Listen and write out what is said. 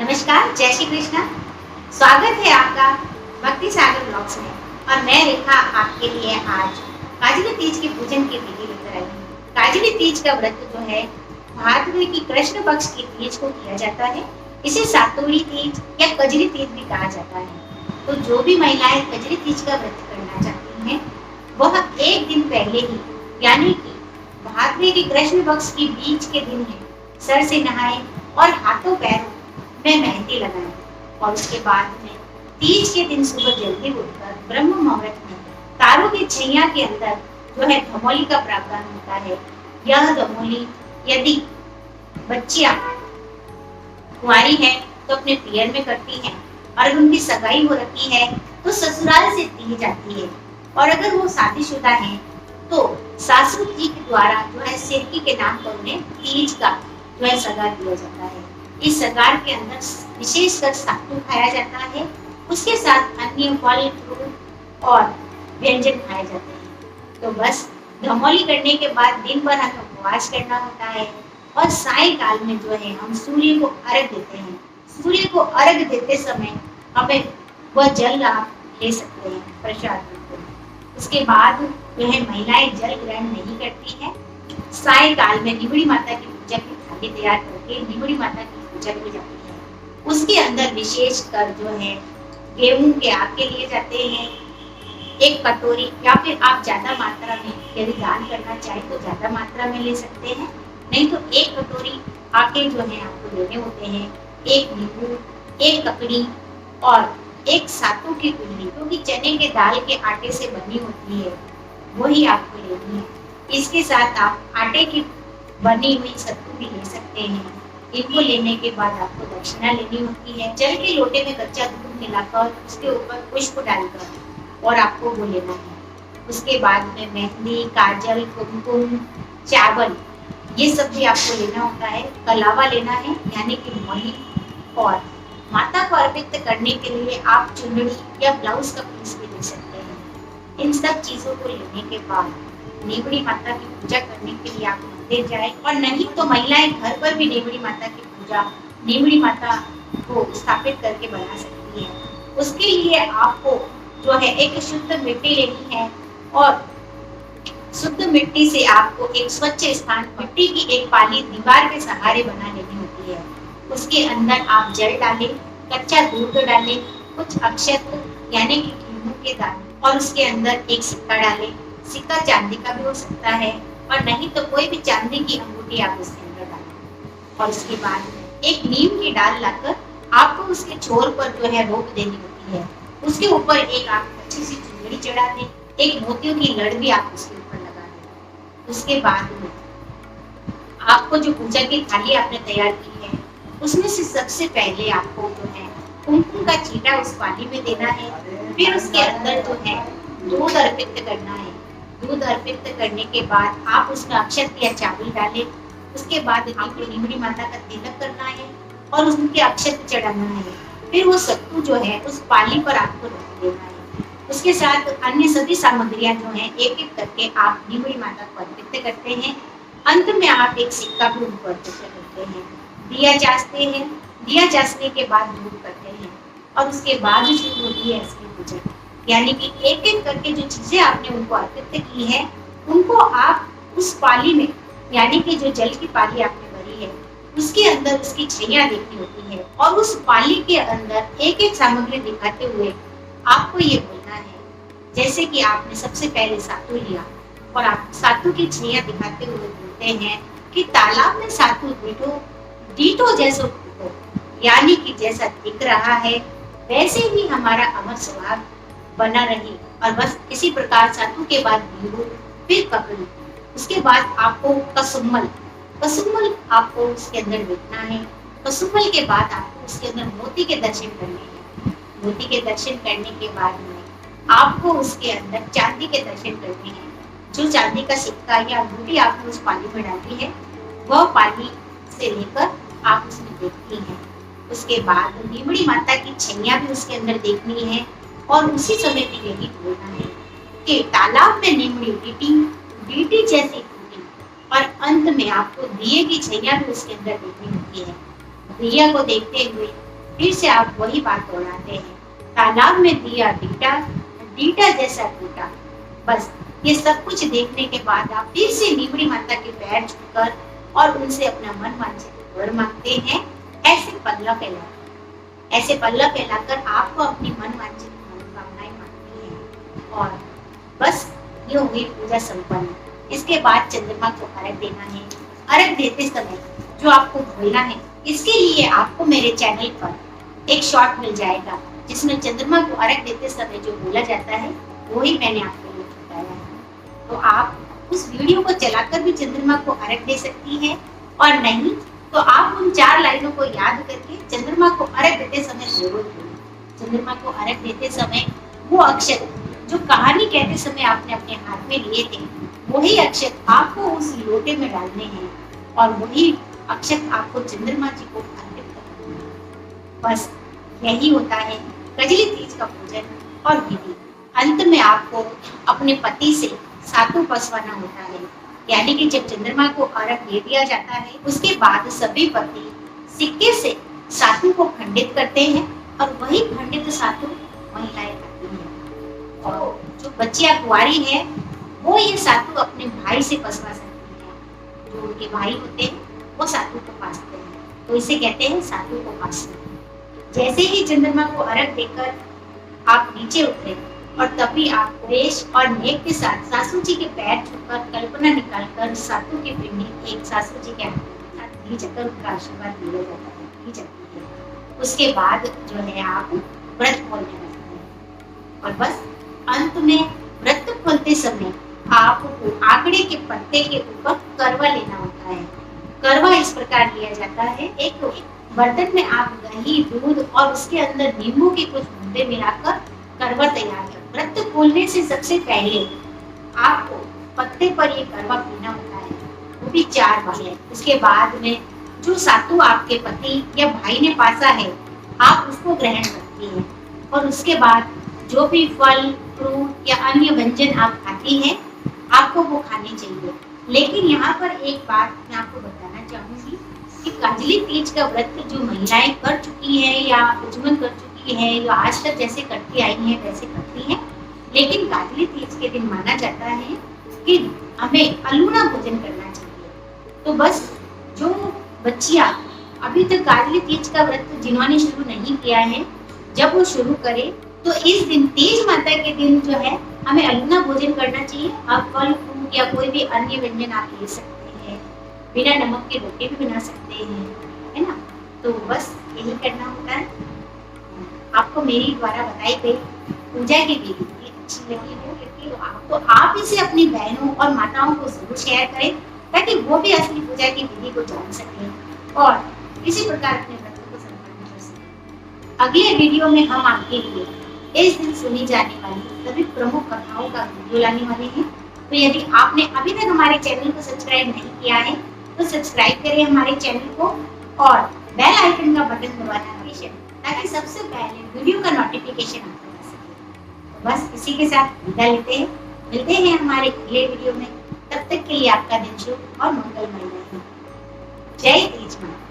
नमस्कार, जय श्री कृष्णा। स्वागत है आपका भक्ति सागर ब्लॉग्स में। और मैं रेखा आपके लिए आज काजली तीज के पूजन की विधि लेकर आई हूँ। काजली तीज का व्रत जो है भाद्रपद की कृष्ण पक्ष की तीज को किया जाता है। इसे सातोड़ी तीज या कजरी तीज भी कहा जाता है। तो जो भी महिलाएं कजरी तीज का व्रत करना चाहती हैं, वह एक दिन पहले ही यानी कि भाद्रपद की कृष्ण पक्ष की बीच के दिन है सर से नहाए और हाथों पैरों में मेहंदी लगाएं। और उसके बाद में तीज के दिन सुबह जल्दी उठकर ब्रह्म मुहूर्त में तारों की छैया के अंदर जो है धमोली का प्रावधान होता है। यह धमोली यदि बच्चियां कुंवारी है तो अपने पियर में करती है, और अगर उनकी सगाई हो रखी है तो ससुराल से दी जाती है, और अगर वो शादीशुदा है तो सासू जी के द्वारा जो है सिरकी के नाम पर उन्हें तीज का जो है सगार दिया जाता है। इस सगार के अंदर विशेषकर सातू खाया जाता है, उसके साथ अन्य फल फ्रूट और व्यंजन खाए जाते हैं। तो बस धमोली करने के बाद दिन भर हमें उपवास करना होता है, और सायकाल में जो है हम सूर्य को अर्घ देते हैं। सूर्य को अर्घ देते समय हमें वह जल आप ले सकते हैं प्रसाद रूप में। उसके बाद जो है महिलाएं जल ग्रहण नहीं करती हैं। सायकाल में निबड़ी माता की पूजा की थाली तैयार करके निबड़ी माता की पूजा की जाती है। उसके अंदर विशेष कर जो है गेहूं के आटे लिए जाते हैं, एक कटोरी, या फिर आप ज्यादा मात्रा में यदि दान करना चाहें तो ज्यादा मात्रा में ले सकते हैं, नहीं तो एक कटोरी आटे जो है आपको लेने होते हैं। एक नींबू, एक ककड़ी और एक सातू की कुंडली, क्योंकि चने के दाल के आटे से बनी होती है, वही आपको लेनी है। इसके साथ आप आटे की बनी हुई सत्तू भी ले सकते हैं। इनको लेने के बाद आपको दक्षिणा लेनी होती है। जल के लोटे में कच्चा दूध मिलाकर उसके ऊपर पुष्प डालकर और आपको वो लेना है। उसके बाद में मेहंदी, काजल, कुमकुम, चावल, ये सब भी आपको लेना होता है। कलावा लेना है यानी कि मोली, और माता को अर्पित करने के लिए आप चुनरी या ब्लाउज का पीस भी ले सकते हैं। इन सब चीजों को लेने के बाद निबड़ी माता की पूजा करने के लिए आप मंदिर जाए, और नहीं तो महिलाएं घर पर भी निबड़ी माता की पूजा निबड़ी माता को स्थापित करके बना सकती है। उसके लिए आपको जो है एक शुद्ध मिट्टी लेनी है, और शुद्ध मिट्टी से आपको एक स्वच्छ स्थान, मिट्टी की एक पाली दीवार के सहारे बना लेनी होती है। उसके अंदर आप जल डालें, कच्चा दूध डालें, कुछ अक्षत यानी कि गेहूं के दाने, और उसके अंदर एक सिक्का डालें। सिक्का चांदी का भी हो सकता है, और नहीं तो कोई भी चांदी की अंगूठी आप उसके अंदर डालें। और उसके बाद एक नीम की डाल लाकर आपको उसके छोर पर जो है रोक देनी होती है। उसके ऊपर एक आप अच्छी सी चुनरी चढ़ा दें, एक मोतियों की लड़ भी आप उसके ऊपर लगा दें। उसके बाद में आपको जो पूजा की थाली आपने तैयार की है, उसमें से सबसे पहले आपको जो है कुमकुम का छींटा उस पानी में देना है। फिर उसके अंदर जो है दूध अर्पित करना है। दूध अर्पित करने के बाद आप उसमें अक्षत या चावल डालें। उसके बाद आपको निबड़ी माता का तिलक करना है और उसके अक्षत चढ़ाना है। फिर वो सत्तू जो है उस पाली पर आपको रख देना है। उसके साथ अन्य सभी सामग्रियां जो हैं एक एक करके आप निबड़ी माता को अर्पित करते हैं। अंत में आप एक सिक्का भी उनको अर्पित करते हैं। दिया चासते हैं। दिया चासने के बाद धूप करते हैं, और उसके बाद शुरू होती है इसकी पूजा। यानी कि एक एक करके जो चीजें आपने उनको अर्पित की है, उनको आप उस पाली में, यानी कि जो जल की पाली आपने भरी है, उसके अंदर उसकी छैया देखनी होती है, और उस पाली के अंदर एक एक सामग्री दिखाते हुए आपको ये बोलना है। जैसे कि आपने सबसे पहले सातू लिया, और आप सातू की छैया दिखाते हुए बोलते हैं कि तालाब में सातू डीटो डीटो जैसा टूटो, यानी कि जैसा दिख रहा है वैसे ही हमारा अमर स्वभाव बना रहे। और बस इसी प्रकार सातू के बाद नींबू, फिर ककड़ी, उसके बाद आपको कसुम्मल कसुम्मल आपको उसके अंदर देखना है। कसुम्मल के बाद आपको उसके अंदर मोती के दर्शन करने हैं। मोती के दर्शन करने के बाद में आपको उसके अंदर चांदी के दर्शन करने हैं। जो चांदी का सिक्का या अंगूठी आपने उस पानी में डाली है, वह पानी से लेकर आप उसमें देखती हैं। उसके बाद निबड़ी माता की छैया भी उसके अंदर देखनी है, और उसी समय में यही बोलना है कि तालाब में निमड़ी डीटी डीटी जैसी टूटी। और अंत में आपको दिए की छैया भी उसके अंदर देखनी होती है। दिया को देखते हुए फिर से आप वही बात दोहराते हैं, तालाब में दिया डीटा, डीटा जैसा टूटा। बस ये सब कुछ देखने के बाद आप फिर से नीवड़ी माता के पैर छूकर और उनसे अपना मन वांछित वर मांगते हैं। ऐसे पल्ला फैलाकर आपको अपनी मन वांछित मनोकामनाएं मांगनी है। और बस ये हुई पूजा संपन्न। इसके बाद चंद्रमा को अर्घ देना है। अर्घ देते समय जो आपको भूलना है, इसके लिए आपको मेरे चैनल पर एक शॉर्ट मिल जाएगा जिसमें चंद्रमा को अर्घ देते समय जो बोला जाता है वही मैंने आपके लिए बताया है। तो आप उस वीडियो को चलाकर भी चंद्रमा को अर्घ दे सकती है, और नहीं तो आप उन 4 लाइनों को याद करके चंद्रमा को अर्घ देते समय जरूर बोलें। चंद्रमा को अर्घ देते समय वो अक्षर जो कहानी कहते समय आपने अपने हाथ में लिए थे, वही अक्षर आपको उस लोटे में डालने हैं और वही अक्षर आपको चंद्रमा जी को अर्पित करना है। बस यही होता है कजली तीज का पूजन और विधि। अंत में आपको अपने पति से सातु पसवाना होता है, यानी कि जब चंद्रमा को अर्घ दे दिया जाता है उसके बाद सभी पति सिक्के से सातु को खंडित करते हैं और वही खंडित सातु महिलाएं करती हैं। और जो बच्चियां कुंवारी है वो ये सातु अपने भाई से पसवा सकती है। जो उनके भाई होते हैं वो सातु को पासते हैं, तो इसे कहते हैं सातु को पासना। जैसे ही चंद्रमा को अर्घ देकर आप नीचे उतरे और तभी आप वेश और नेक के साथ सासू जी के पैर छूकर कल्पना निकालकर सातु की पिंडी एक सासू जी के हाथ दी जाकर उनका आशीर्वाद दिया जाता है, दी जाती है। उसके बाद जो है आप व्रत खोलने लगते हैं। और बस अंत में व्रत खोलते समय आपको आंकड़े के पत्ते के ऊपर करवा लेना होता है। करवा इस प्रकार लिया जाता है, एक बर्तन में आप दही, दूध और उसके अंदर नींबू के कुछ बूंदे मिलाकर करवा तैयार कर। व्रत खोलने से सबसे पहले आपको पत्ते पर ये करवा पीना होता है, वो भी 4 बार। उसके बाद में जो सातु आपके पति या भाई ने पासा है आप उसको ग्रहण करती हैं, और उसके बाद जो भी फल, फ्रूट या अन्य व्यंजन आप खाती हैं आपको वो खाने चाहिए। लेकिन यहाँ पर एक बात मैं आपको बताना चाहूंगी कि काजली तीज का व्रत जो महिलाएं कर चुकी हैं या उज्जमन कर चुकी हैं या आज तक जैसे करती आई हैं वैसे करती हैं, लेकिन काजली तीज के दिन माना जाता है कि हमें अलूना भोजन करना चाहिए। तो बस जो बच्चियां अभी तक काजली तीज का व्रत जिन्होंने शुरू नहीं किया है, जब वो शुरू करे तो इस दिन तीज माता के दिन जो है हमें अलूना भोजन करना चाहिए। आप फल, फ्रूट या कोई भी अन्य व्यंजन आप ले सकते हैं, बिना नमक के रोटी भी बना सकते हैं, है ना। तो बस यही करना होता है। आपको मेरी द्वारा बताई गई पूजा की विधि अच्छी लगी हो तो आप इसे अपनी बहनों और माताओं को जरूर शेयर करें ताकि वो भी असली पूजा की विधि को जान सकें और इसी प्रकार अपने व्रत को संपन्न कर सकें। अगले वीडियो में हम आपके लिए इस दिन सुनी जाने वाली सभी प्रमुख कथाओं का वीडियो लाने वाले हैं। तो यदि आपने अभी तक हमारे चैनल को सब्सक्राइब नहीं किया है तो सब्सक्राइब करें हमारे चैनल को और बेल आइकन का बटन दबाना हमेशा, ताकि सबसे पहले वीडियो का नोटिफिकेशन आपको मिल सके। तो बस इसी के साथ विदा लेते हैं, मिलते हैं हमारे अगले वीडियो में। तब तक के लिए आपका दिन शुभ और मंगलमय रहे। जय तीज माता।